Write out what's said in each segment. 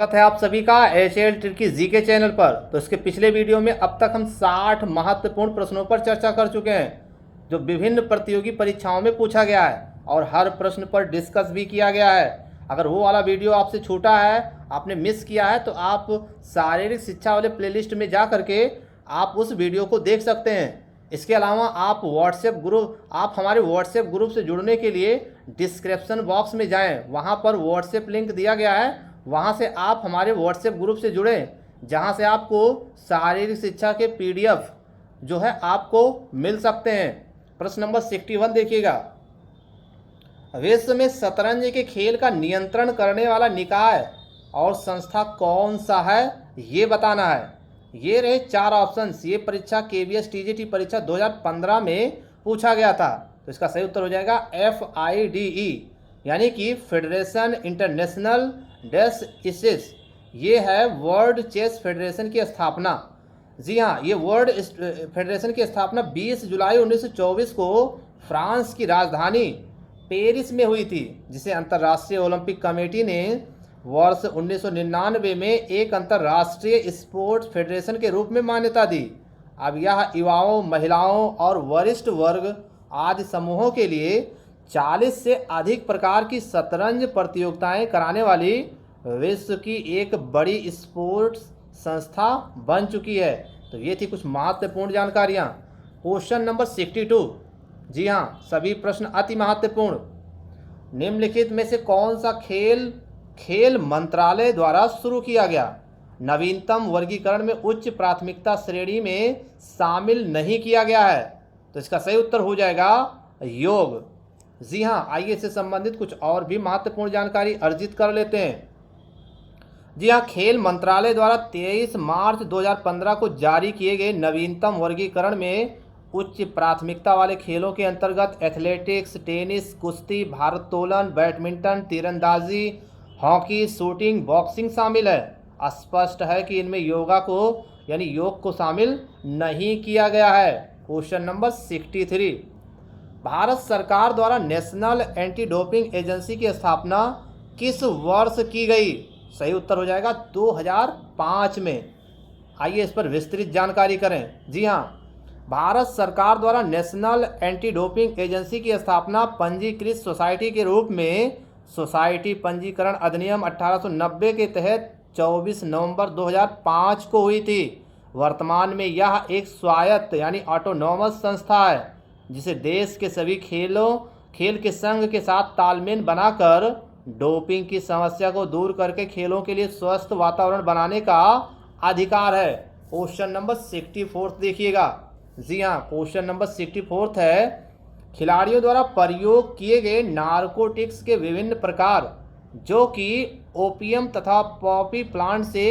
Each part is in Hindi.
स्वागत है आप सभी का एशियन ट्रिकी जीके चैनल पर। तो इसके पिछले वीडियो में अब तक हम 60 महत्वपूर्ण प्रश्नों पर चर्चा कर चुके हैं जो विभिन्न प्रतियोगी परीक्षाओं में पूछा गया है और हर प्रश्न पर डिस्कस भी किया गया है। अगर वो वाला वीडियो आपसे छूटा है, आपने मिस किया है, तो आप शारीरिक शिक्षा वाले प्लेलिस्ट में जा करके आप उस वीडियो को देख सकते हैं। इसके अलावा आप हमारे व्हाट्सएप ग्रुप से जुड़ने के लिए डिस्क्रिप्शन बॉक्स में जाएं, वहां पर व्हाट्सएप लिंक दिया गया है, वहां से आप हमारे व्हाट्सएप ग्रुप से जुड़ें, जहां से आपको शारीरिक शिक्षा के पीडीएफ जो है आपको मिल सकते हैं। प्रश्न नंबर 61 देखिएगा। विश्व में शतरंज के खेल का नियंत्रण करने वाला निकाय और संस्था कौन सा है, ये बताना है। ये रहे 4 ऑप्शंस। ये परीक्षा केवीएस टीजीटी परीक्षा 2015 में पूछा गया था। तो इसका सही उत्तर हो जाएगा FIDE, यानी कि फेडरेशन इंटरनेशनल डेस इसिस। ये है वर्ल्ड चेस फेडरेशन की स्थापना। जी हाँ, ये वर्ल्ड फेडरेशन की स्थापना 20 जुलाई 1924 को फ्रांस की राजधानी पेरिस में हुई थी, जिसे अंतर्राष्ट्रीय ओलंपिक कमेटी ने वर्ष 1999 में एक अंतर्राष्ट्रीय स्पोर्ट्स फेडरेशन के रूप में मान्यता दी। अब यह युवाओं, महिलाओं और वरिष्ठ वर्ग आदि समूहों के लिए 40 से अधिक प्रकार की शतरंज प्रतियोगिताएं कराने वाली विश्व की एक बड़ी स्पोर्ट्स संस्था बन चुकी है। तो ये थी कुछ महत्वपूर्ण जानकारियां। Question number 62। जी हाँ, सभी प्रश्न अति महत्वपूर्ण। निम्नलिखित में से कौन सा खेल मंत्रालय द्वारा शुरू किया गया, नवीनतम वर्गीकरण में उच्च प्राथमिकता श्रेणी में शामिल नहीं किया गया है? तो इसका सही उत्तर हो जाएगा योग। जी हाँ, आइए इससे संबंधित कुछ और भी महत्वपूर्ण जानकारी अर्जित कर लेते हैं। जी हाँ, खेल मंत्रालय द्वारा 23 मार्च 2015 को जारी किए गए नवीनतम वर्गीकरण में उच्च प्राथमिकता वाले खेलों के अंतर्गत एथलेटिक्स, टेनिस, कुश्ती, भारोत्तोलन, बैडमिंटन, तीरंदाजी, हॉकी, शूटिंग, बॉक्सिंग शामिल है। स्पष्ट है कि इनमें योग को शामिल नहीं किया गया है। Question number 63। भारत सरकार द्वारा नेशनल एंटी डोपिंग एजेंसी की स्थापना किस वर्ष की गई? सही उत्तर हो जाएगा 2005 में। आइए इस पर विस्तृत जानकारी करें। जी हाँ, भारत सरकार द्वारा नेशनल एंटी डोपिंग एजेंसी की स्थापना पंजीकृत सोसाइटी के रूप में सोसाइटी पंजीकरण अधिनियम 1890 के तहत 24 नवंबर 2005 को हुई थी। वर्तमान में यह एक स्वायत्त यानी ऑटोनोमस संस्था है, जिसे देश के सभी खेल के संघ के साथ तालमेल बनाकर डोपिंग की समस्या को दूर करके खेलों के लिए स्वस्थ वातावरण बनाने का अधिकार है। क्वेश्चन नंबर 64 देखिएगा। जी हाँ, क्वेश्चन नंबर 64 है, खिलाड़ियों द्वारा प्रयोग किए गए नारकोटिक्स के विभिन्न प्रकार जो कि ओपियम तथा पॉपी प्लांट से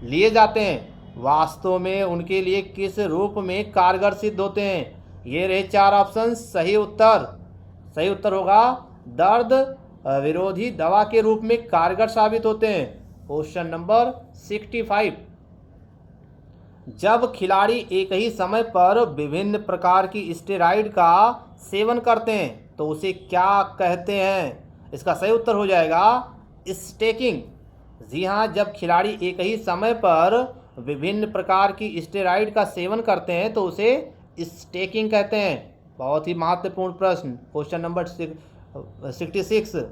लिए जाते हैं, वास्तव में उनके लिए किस रूप में कारगर सिद्ध होते हैं? ये रहे 4 ऑप्शन। सही उत्तर होगा दर्द विरोधी दवा के रूप में कारगर साबित होते हैं। Question number 65। जब खिलाड़ी एक ही समय पर विभिन्न प्रकार की स्टेरॉइड का सेवन करते हैं तो उसे क्या कहते हैं? इसका सही उत्तर हो जाएगा स्टेकिंग। जी हाँ, जब खिलाड़ी एक ही समय पर विभिन्न प्रकार की स्टेरॉइड का सेवन करते हैं तो उसे स्टेकिंग कहते हैं। बहुत ही महत्वपूर्ण प्रश्न। Question number 66।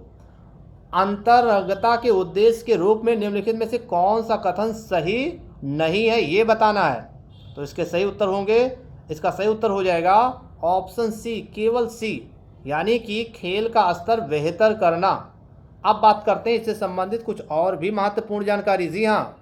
अंतरंगता के उद्देश्य के रूप में निम्नलिखित में से कौन सा कथन सही नहीं है, ये बताना है। तो इसके सही उत्तर होंगे, इसका सही उत्तर हो जाएगा ऑप्शन सी, केवल सी, यानी कि खेल का स्तर बेहतर करना। अब बात करते हैं इससे संबंधित कुछ और भी महत्वपूर्ण जानकारी। जी हाँ,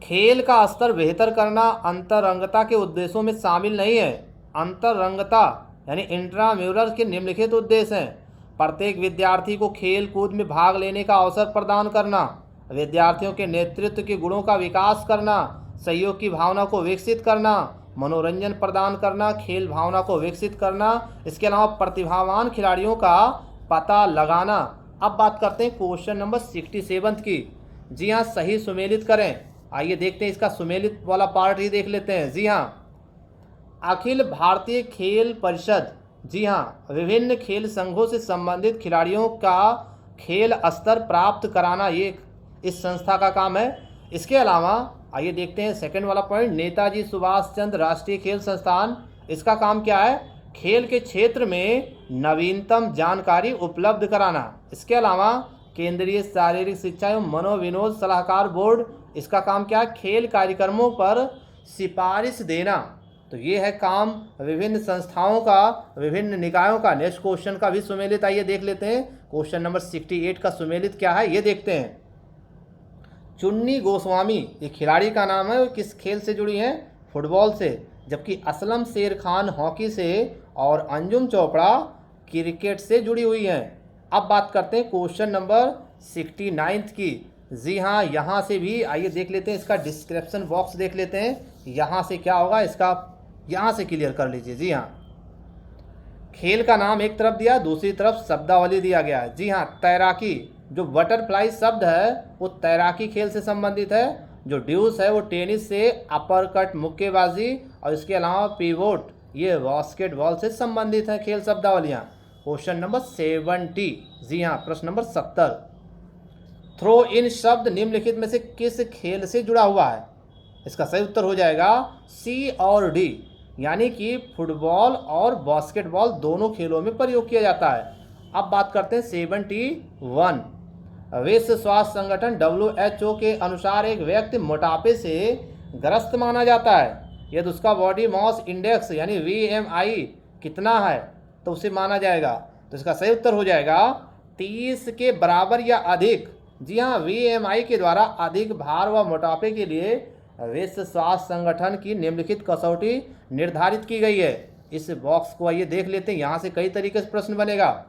खेल का स्तर बेहतर करना अंतरंगता के उद्देश्यों में शामिल नहीं है। अंतरंगता यानी इंट्राम्यूरल के निम्नलिखित उद्देश्य हैं: प्रत्येक विद्यार्थी को खेल कूद में भाग लेने का अवसर प्रदान करना, विद्यार्थियों के नेतृत्व के गुणों का विकास करना, सहयोग की भावना को विकसित करना, मनोरंजन प्रदान करना, खेल भावना को विकसित करना, इसके अलावा प्रतिभावान खिलाड़ियों का पता लगाना। अब बात करते हैं क्वेश्चन नंबर 67 की। जी हाँ, सही सुमेलित करें। आइए देखते हैं, इसका सुमेलित वाला पार्ट ही देख लेते हैं। जी हाँ, अखिल भारतीय खेल परिषद, जी हाँ, विभिन्न खेल संघों से संबंधित खिलाड़ियों का खेल स्तर प्राप्त कराना, ये इस संस्था का काम है। इसके अलावा आइए देखते हैं सेकंड वाला पॉइंट, नेताजी सुभाष चंद्र राष्ट्रीय खेल संस्थान। इसका काम क्या है? खेल के क्षेत्र में नवीनतम जानकारी उपलब्ध कराना। इसके अलावा केंद्रीय शारीरिक शिक्षा एवं मनोविनोद सलाहकार बोर्ड, इसका काम क्या है? खेल कार्यक्रमों पर सिफारिश देना। तो ये है काम विभिन्न संस्थाओं का, विभिन्न निकायों का। नेक्स्ट क्वेश्चन का भी सुमेलित आइए देख लेते हैं। क्वेश्चन नंबर 68 का सुमेलित क्या है ये देखते हैं। चुन्नी गोस्वामी ये खिलाड़ी का नाम है, वो किस खेल से जुड़ी हैं? फुटबॉल से। जबकि असलम शेर खान हॉकी से और अंजुम चोपड़ा क्रिकेट से जुड़ी हुई हैं। अब बात करते हैं क्वेश्चन नंबर 69 की। जी हाँ, यहाँ से भी आइए देख लेते हैं, इसका डिस्क्रिप्शन बॉक्स देख लेते हैं। यहाँ से क्या होगा इसका, यहाँ से क्लियर कर लीजिए। जी हाँ, खेल का नाम एक तरफ दिया, दूसरी तरफ शब्दावली दिया गया है। जी हाँ, तैराकी, जो बटरफ्लाई शब्द है वो तैराकी खेल से संबंधित है। जो ड्यूस है वो टेनिस से, अपर कट मुक्केबाजी, और इसके अलावा पिवोट ये बास्केटबॉल से संबंधित है खेल शब्दावलियाँ। Question number 70। जी हाँ, प्रश्न नंबर 70, थ्रो इन शब्द निम्नलिखित में से किस खेल से जुड़ा हुआ है? इसका सही उत्तर हो जाएगा सी और डी, यानी कि फुटबॉल और बास्केटबॉल दोनों खेलों में प्रयोग किया जाता है। अब बात करते हैं 71। विश्व स्वास्थ्य संगठन WHO के अनुसार एक व्यक्ति मोटापे से ग्रस्त माना जाता है यदि उसका बॉडी मास इंडेक्स यानी BMI कितना है तो उसे माना जाएगा। तो इसका सही उत्तर हो जाएगा 30 के बराबर या अधिक। जी हाँ, BMI के द्वारा अधिक भार व मोटापे के लिए विश्व स्वास्थ्य संगठन की निम्नलिखित कसौटी निर्धारित की गई है। इस बॉक्स को आइए देख लेते हैं, यहाँ से कई तरीके से प्रश्न बनेगा।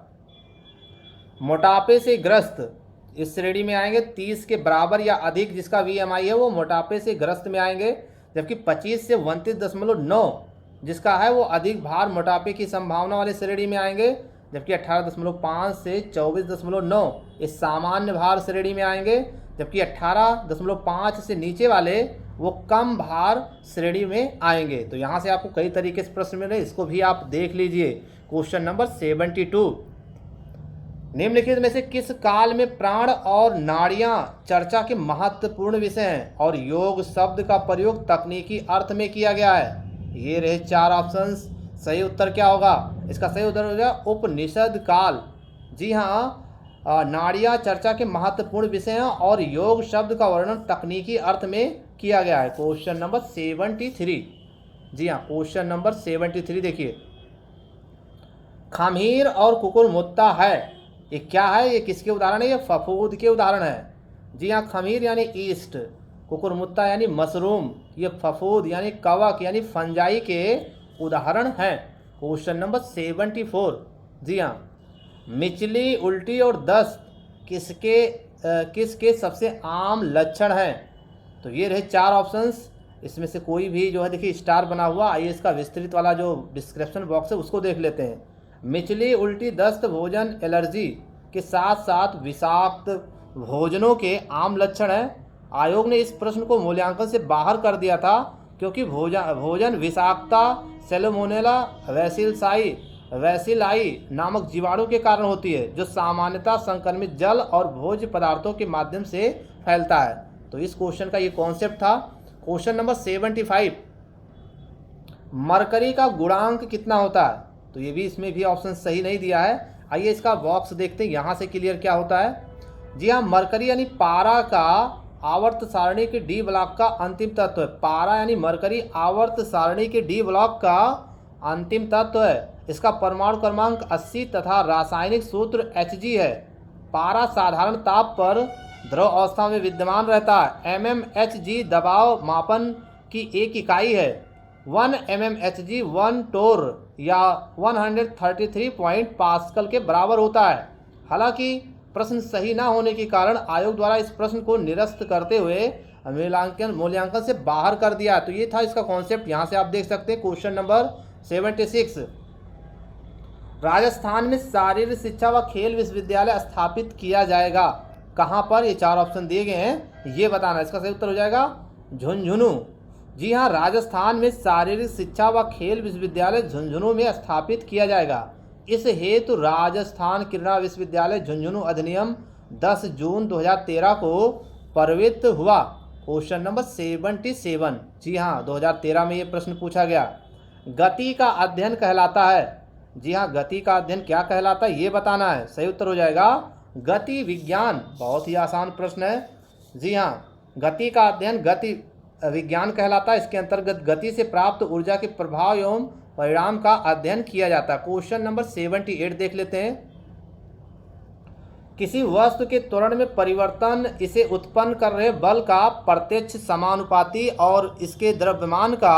मोटापे से ग्रस्त इस श्रेणी में आएंगे 30 के बराबर या अधिक, जिसका BMI है वो मोटापे से ग्रस्त में आएंगे। जबकि 25 से 29.9 जिसका है वो अधिक भार मोटापे की संभावना वाले श्रेणी में आएंगे। जबकि 18.5 से 24.9 इस सामान्य भार श्रेणी में आएंगे। जबकि 18.5 से नीचे वाले वो कम भार श्रेणी में आएंगे। तो यहाँ से आपको कई तरीके से प्रश्न मिले, इसको भी आप देख लीजिए। क्वेश्चन नंबर 72, निम्नलिखित में से किस काल में प्राण और नाड़ियाँ चर्चा के महत्वपूर्ण विषय हैं और योग शब्द का प्रयोग तकनीकी अर्थ में किया गया है? ये रहे 4 ऑप्शंस। सही उत्तर क्या होगा? इसका सही उत्तर हो जाएगा उपनिषद काल। जी हाँ, नाड़ियाँ चर्चा के महत्वपूर्ण विषय हैं और योग शब्द का वर्णन तकनीकी अर्थ में किया गया है। Question number 73। जी हाँ, क्वेश्चन नंबर 73 देखिए, खमीर और कुकुरमुत्ता है, ये क्या है? ये किसके उदाहरण है? ये फफूद के उदाहरण है। जी हाँ, खमीर यानी ईस्ट, कुकुरमुत्ता यानी मशरूम, ये फफूद यानी कवक यानी फंजाई के उदाहरण हैं। Question number 74। जी हाँ, मिचली, उल्टी और दस्त किसके सबसे आम लक्षण हैं? तो ये रहे 4 ऑप्शंस। इसमें से कोई भी जो है देखिए स्टार बना हुआ, आइए इसका विस्तृत वाला जो डिस्क्रिप्शन बॉक्स है उसको देख लेते हैं। मिचली, उल्टी, दस्त भोजन एलर्जी के साथ साथ विषाक्त भोजनों के आम लक्षण हैं। आयोग ने इस प्रश्न को मूल्यांकन से बाहर कर दिया था क्योंकि भोजन विषाक्तता सैल्मोनेला वैसिलाई नामक जीवाणु के कारण होती है, जो सामान्यतः संक्रमित जल और भोज्य पदार्थों के माध्यम से फैलता है। तो इस क्वेश्चन का ये कॉन्सेप्ट था। क्वेश्चन नंबर 75, मरकरी का गुणांक कितना होता है? तो ये भी, इसमें भी ऑप्शन सही नहीं दिया है। आइए इसका बॉक्स देखते हैं, यहाँ से क्लियर क्या होता है। जी हाँ, मरकरी यानी पारा का आवर्त सारणी के डी ब्लॉक का अंतिम तत्व है। पारा यानी मरकरी आवर्त सारणी के डी ब्लॉक का अंतिम तत्व है। इसका परमाणु क्रमांक 80 तथा रासायनिक सूत्र Hg है। पारा साधारण ताप पर द्रव अवस्था में विद्यमान रहता है। mmHg दबाव मापन की एक इकाई है। 1 mmHg 1 टोर या 133 पॉइंट पास्कल के बराबर होता है। हालांकि प्रश्न सही ना होने के कारण आयोग द्वारा इस प्रश्न को निरस्त करते हुए मूल्यांकन से बाहर कर दिया। तो ये था इसका कॉन्सेप्ट, यहाँ से आप देख सकते हैं। क्वेश्चन नंबर 76, राजस्थान में शारीरिक शिक्षा व खेल विश्वविद्यालय स्थापित किया जाएगा कहाँ पर? ये 4 ऑप्शन दिए गए हैं, ये बताना। इसका सही उत्तर हो जाएगा झुंझुनू। जी हाँ, राजस्थान में शारीरिक शिक्षा व खेल विश्वविद्यालय झुंझुनू में स्थापित किया जाएगा। इस हेतु राजस्थान क्रीड़ा विश्वविद्यालय झुंझुनू अधिनियम 10 जून 2013 को प्रवृत्त हुआ? Question number 77। जी हाँ, 2013 में ये प्रश्न पूछा गया। गति का अध्ययन कहलाता है? जी हाँ, गति का अध्ययन क्या कहलाता है ये बताना है। सही उत्तर हो जाएगा गति विज्ञान। बहुत ही आसान प्रश्न है। जी हाँ, गति का अध्ययन गति विज्ञान कहलाता है। इसके अंतर्गत गति से प्राप्त ऊर्जा के प्रभाव एवं परिणाम का अध्ययन किया जाता है। क्वेश्चन नंबर 78 देख लेते हैं। किसी वस्तु के त्वरण में परिवर्तन इसे उत्पन्न कर रहे बल का प्रत्यक्ष समानुपाती और इसके द्रव्यमान का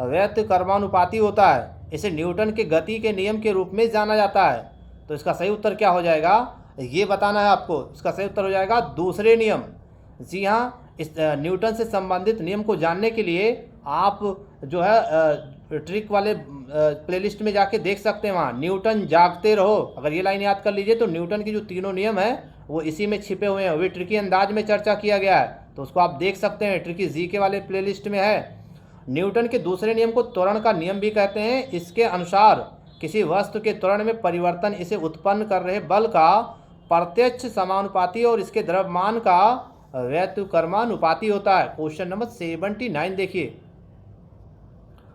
व्युत्क्रमानुपाती होता है। इसे न्यूटन के गति के नियम के रूप में जाना जाता है। तो इसका सही उत्तर क्या हो जाएगा ये बताना है आपको। इसका सही उत्तर हो जाएगा दूसरे नियम। जी हाँ, इस न्यूटन से संबंधित नियम को जानने के लिए आप जो है ट्रिक वाले प्लेलिस्ट में जाके देख सकते हैं। वहाँ न्यूटन जागते रहो, अगर ये लाइन याद कर लीजिए तो न्यूटन के जो तीनों नियम हैं वो इसी में छिपे हुए हैं। वे ट्रिकी अंदाज में चर्चा किया गया है, तो उसको आप देख सकते हैं। ट्रिकी जी के वाले प्लेलिस्ट में है। न्यूटन के दूसरे नियम को त्वरण का नियम भी कहते हैं। इसके अनुसार किसी वस्तु के त्वरण में परिवर्तन इसे उत्पन्न कर रहे बल का प्रत्यक्ष समानुपाती और इसके द्रव्यमान का व्युत्क्रमानुपाती होता है। क्वेश्चन नंबर 79 देखिए।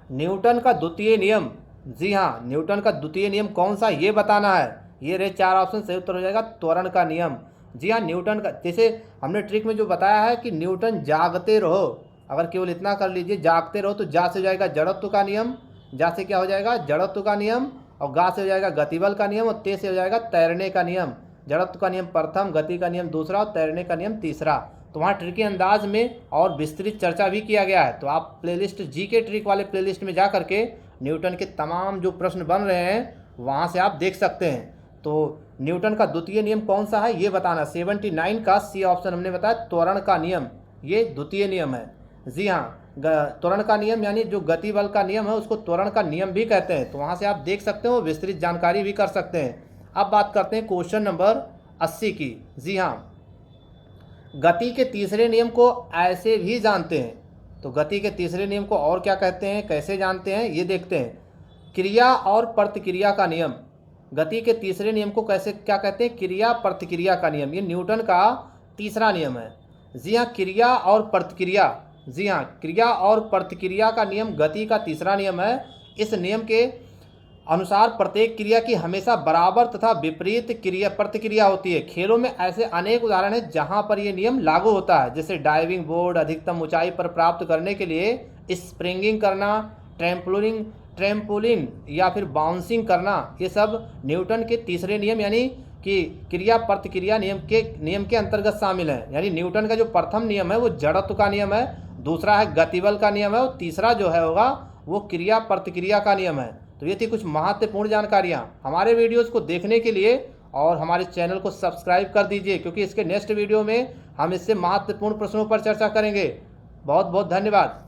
न्यूटन का द्वितीय नियम। जी हाँ, न्यूटन का द्वितीय नियम कौन सा ये बताना है। ये रहे 4 ऑप्शन। सही उत्तर हो जाएगा त्वरण का नियम। जी हाँ, न्यूटन का, जैसे हमने ट्रिक में जो बताया है कि न्यूटन जागते रहो, अगर केवल इतना कर लीजिए जागते रहो तो जा से हो जाएगा जड़त्व का नियम, जा से क्या हो जाएगा जड़त्व का नियम, और गा से हो जाएगा गतिबल का नियम, और ते से हो जाएगा तैरने का नियम। जड़त्व का नियम प्रथम, गति का नियम दूसरा और तैरने का नियम तीसरा। तो वहाँ ट्रिक के अंदाज में और विस्तृत चर्चा भी किया गया है। तो आप प्लेलिस्ट जी के ट्रिक वाले प्लेलिस्ट में जा करके न्यूटन के तमाम जो प्रश्न बन रहे हैं वहाँ से आप देख सकते हैं। तो न्यूटन का द्वितीय नियम कौन सा है ये बताना। 79 का सी ऑप्शन हमने बताया त्वरण का नियम, ये द्वितीय नियम है। जी हाँ, त्वरण का नियम यानी जो गति बल का नियम है उसको त्वरण का नियम भी कहते हैं। तो वहाँ से आप देख सकते हो, विस्तृत जानकारी भी कर सकते हैं। अब बात करते हैं क्वेश्चन नंबर 80 की। जी हाँ, गति के तीसरे नियम को ऐसे भी जानते हैं। तो गति के तीसरे नियम को और क्या कहते हैं, कैसे जानते हैं ये देखते हैं। क्रिया और प्रतिक्रिया का नियम। गति के तीसरे नियम को कैसे क्या कहते हैं, क्रिया प्रतिक्रिया का नियम। ये न्यूटन का तीसरा नियम है। जी हाँ, क्रिया और प्रतिक्रिया। जी हाँ, क्रिया और प्रतिक्रिया का नियम गति का तीसरा नियम है। इस नियम के अनुसार प्रत्येक क्रिया की हमेशा बराबर तथा विपरीत क्रिया प्रतिक्रिया होती है। खेलों में ऐसे अनेक उदाहरण हैं जहां पर यह नियम लागू होता है, जैसे डाइविंग बोर्ड अधिकतम ऊंचाई पर प्राप्त करने के लिए स्प्रिंगिंग करना, ट्रैम्पोलिन या फिर बाउंसिंग करना। ये सब न्यूटन के तीसरे नियम यानी कि क्रिया प्रतिक्रिया नियम के अंतर्गत शामिल है। यानी न्यूटन का जो प्रथम नियम है वो जड़त्व का नियम है, दूसरा है गतिबल का नियम है, और तीसरा जो है होगा वो क्रिया प्रतिक्रिया का नियम है। तो ये थी कुछ महत्वपूर्ण जानकारियाँ। हमारे वीडियोज़ को देखने के लिए और हमारे चैनल को सब्सक्राइब कर दीजिए, क्योंकि इसके नेक्स्ट वीडियो में हम इससे महत्वपूर्ण प्रश्नों पर चर्चा करेंगे। बहुत बहुत धन्यवाद।